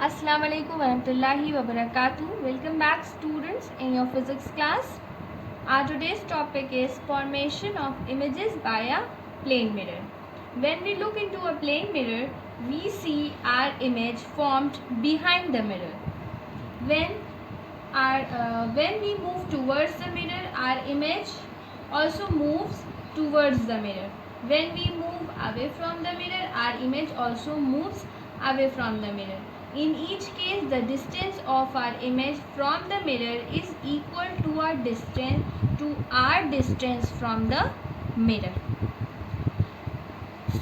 Assalamu alaikum warahmatullahi wabarakatuh. Welcome back students in your physics class. Our today's topic is formation of images by a plane mirror. When we look into a plane mirror, we see our image formed behind the mirror. When we move towards the mirror, our image also moves towards the mirror. When we move away from the mirror, our image also moves away from the mirror. In each case, the distance of our image from the mirror is equal to our distance from the mirror.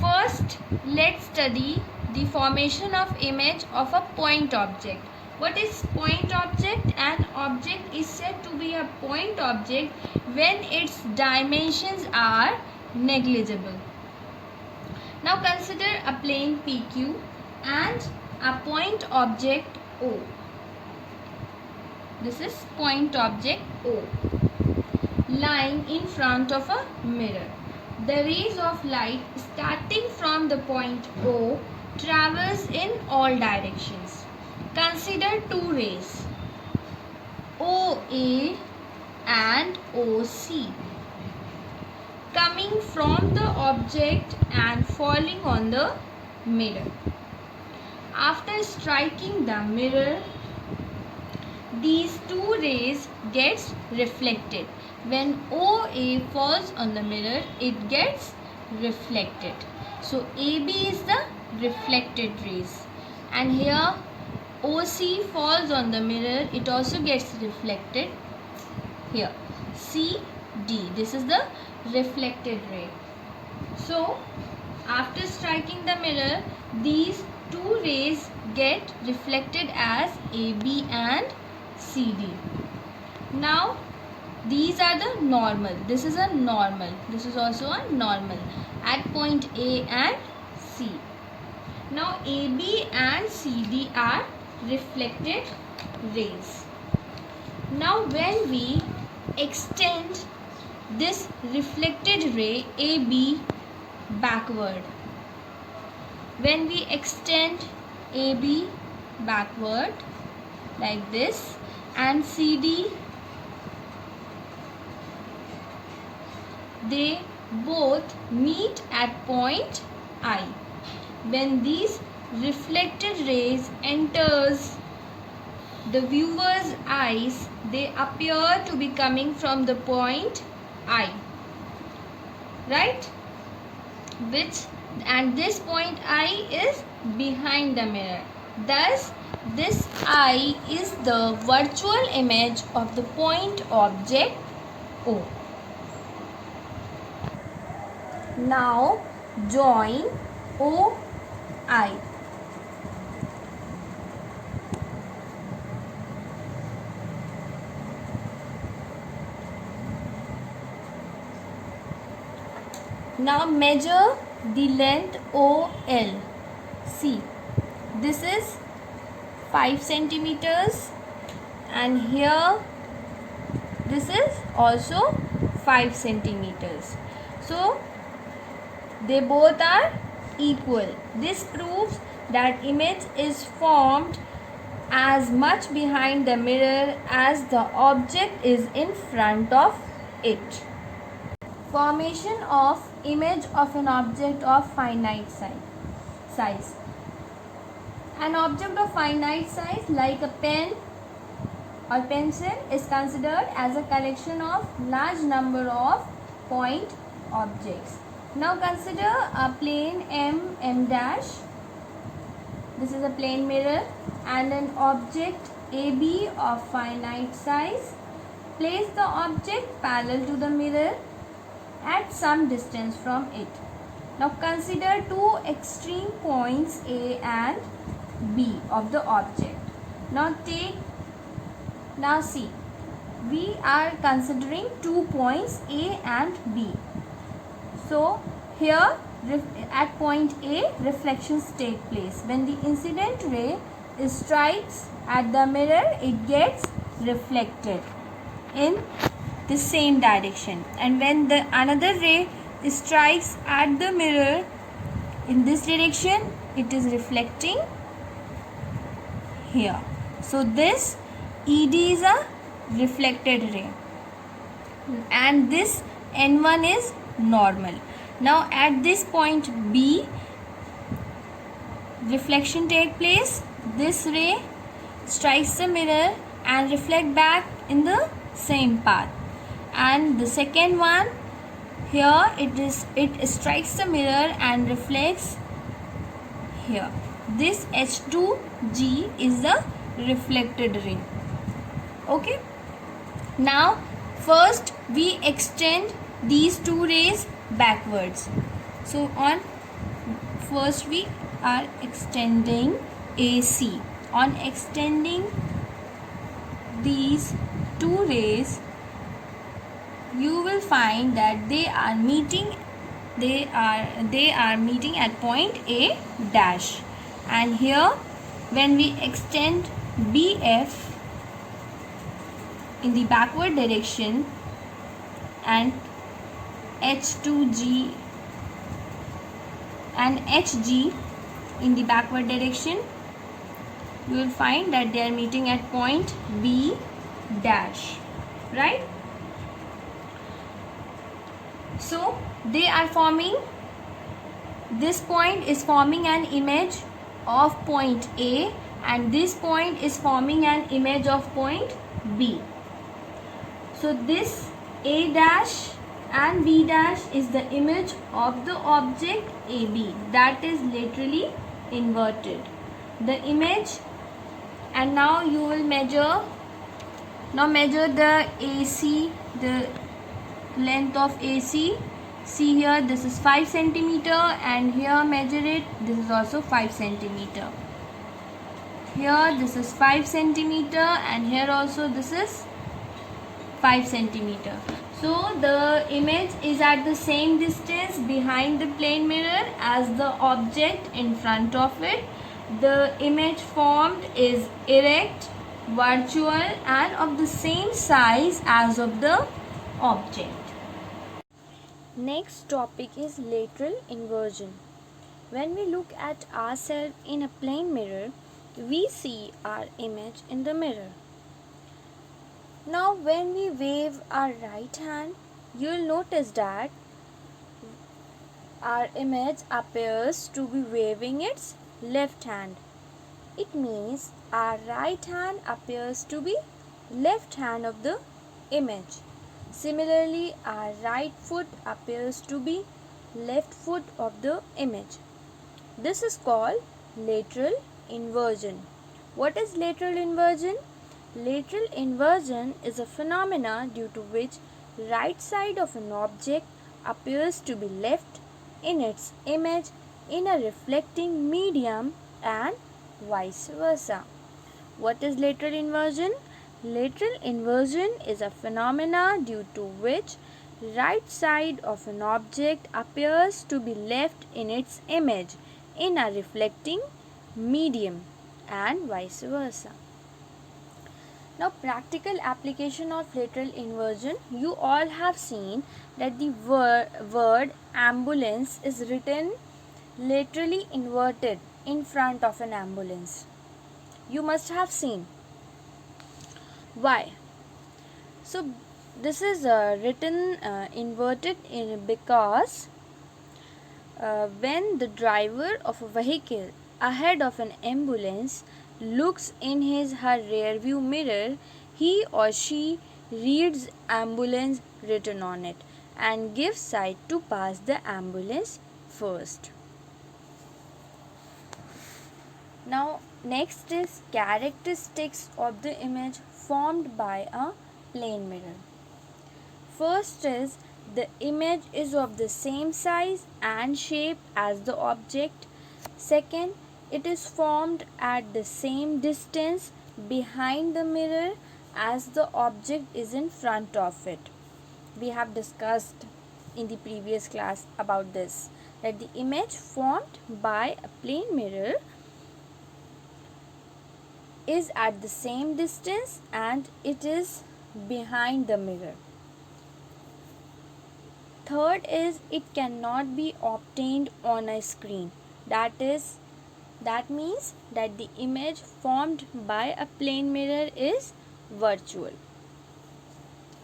First, let's study the formation of image of a point object. What is point object? An object is said to be a point object when its dimensions are negligible. Now consider a plane PQ and a point object O. This is point object O lying in front of a mirror. The rays of light starting from the point O travels in all directions. Consider two rays, OA and OC, coming from the object and falling on the mirror. After striking the mirror, these two rays gets reflected. When OA falls on the mirror, it gets reflected. So AB is the reflected rays, and here OC falls on the mirror, it also gets reflected. Here CD, this is the reflected ray. So after striking the mirror, these two rays get reflected as AB and CD. Now these are the normal. This is a normal. This is also a normal at point A and C. Now AB and CD are reflected rays. Now when we extend this reflected ray AB backward, when we extend AB backward like this and CD, they both meet at point I. When these reflected rays enters the viewer's eyes, they appear to be coming from the point I, right? And this point I is behind the mirror. Thus, this I is the virtual image of the point object O. Now, join OI. Now measure the length OL. See, this is 5 centimeters and here this is also 5 centimeters. So they both are equal. This proves that image is formed as much behind the mirror as the object is in front of it. Formation of image of an object of finite size. An object of finite size like a pen or pencil is considered as a collection of large number of point objects. Now consider a plane M dash. This is a plane mirror and an object AB of finite size. Place the object parallel to the mirror at some distance from it. Now consider two extreme points A and B of the object. Now see, we are considering 2 points A and B. So here at point A, reflections take place. When the incident ray strikes at the mirror, it gets reflected in the same direction, and when the another ray strikes at the mirror in this direction, it is reflecting here. So this ED is a reflected ray and this N1 is normal. Now at this point B, reflection take place. This ray strikes the mirror and reflect back in the same path, and the second one here it strikes the mirror and reflects here. This H2G is the reflected ray. Okay, now first we extend these two rays backwards. So on first we are extending AC. On extending these two rays, you will find that they are meeting at point A dash, and here when we extend BF in the backward direction and H2G and HG in the backward direction, you will find that they are meeting at point B dash, right? So they are forming, this point is forming an image of point A and this point is forming an image of point B. So this A dash and B dash is the image of the object AB, that is laterally inverted. The image, and now you will measure the AC, the length of AC. See here, this is 5 centimeter, and here measure it, this is also 5 centimeter. Here this is 5 centimeter, and here also this is 5 centimeter. So the image is at the same distance behind the plane mirror as the object in front of it. The image formed is erect, virtual, and of the same size as of the object. Next topic is lateral inversion. When we look at ourselves in a plane mirror, we see our image in the mirror. Now when we wave our right hand, you will notice that our image appears to be waving its left hand. It means our right hand appears to be left hand of the image. Similarly, our right foot appears to be left foot of the image. This is called lateral inversion. What is lateral inversion? Lateral inversion is a phenomena due to which right side of an object appears to be left in its image in a reflecting medium and vice versa. What is lateral inversion? Lateral inversion is a phenomena due to which right side of an object appears to be left in its image in a reflecting medium and vice versa. Now, practical application of lateral inversion. You all have seen that the word ambulance is written laterally inverted in front of an ambulance. You must have seen. Why? So this is written inverted because when the driver of a vehicle ahead of an ambulance looks in her rear view mirror, he or she reads ambulance written on it and gives sight to pass the ambulance first. Now next is characteristics of the image formed by a plane mirror. First is the image is of the same size and shape as the object. Second, it is formed at the same distance behind the mirror as the object is in front of it. We have discussed in the previous class about this, that the image formed by a plane mirror is at the same distance and it is behind the mirror. Third is it cannot be obtained on a screen. That is, That means that the image formed by a plane mirror is virtual.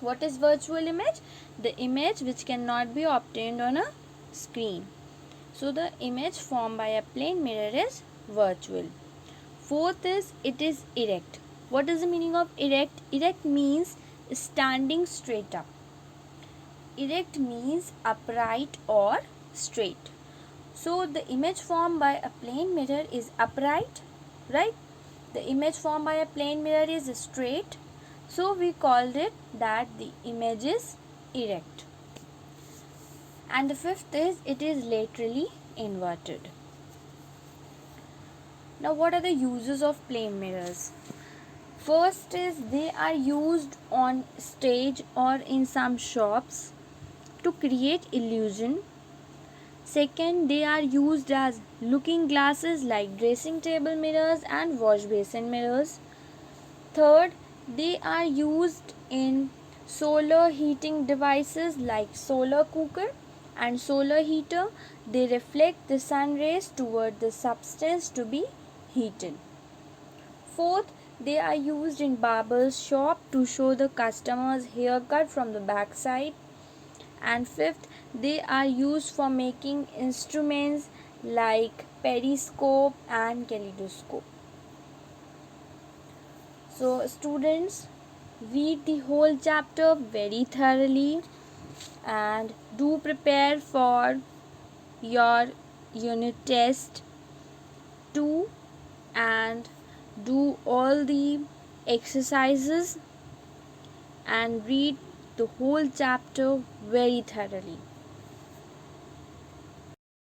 What is virtual image? The image which cannot be obtained on a screen. So the image formed by a plane mirror is virtual. Fourth is it is erect. What is the meaning of erect? Erect means standing straight up. Erect means upright or straight. So the image formed by a plane mirror is upright, right? The image formed by a plane mirror is straight. So we called it that the image is erect. And the fifth is it is laterally inverted. Now what are the uses of plane mirrors? First is they are used on stage or in some shops to create illusion. Second, they are used as looking glasses like dressing table mirrors and wash basin mirrors. Third, they are used in solar heating devices like solar cooker and solar heater. They reflect the sun rays toward the substance to be heated. Fourth, they are used in barber's shop to show the customer's haircut from the back side. And fifth, they are used for making instruments like periscope and kaleidoscope. So students, read the whole chapter very thoroughly and do prepare for your unit test 2 and do all the exercises and read the whole chapter very thoroughly.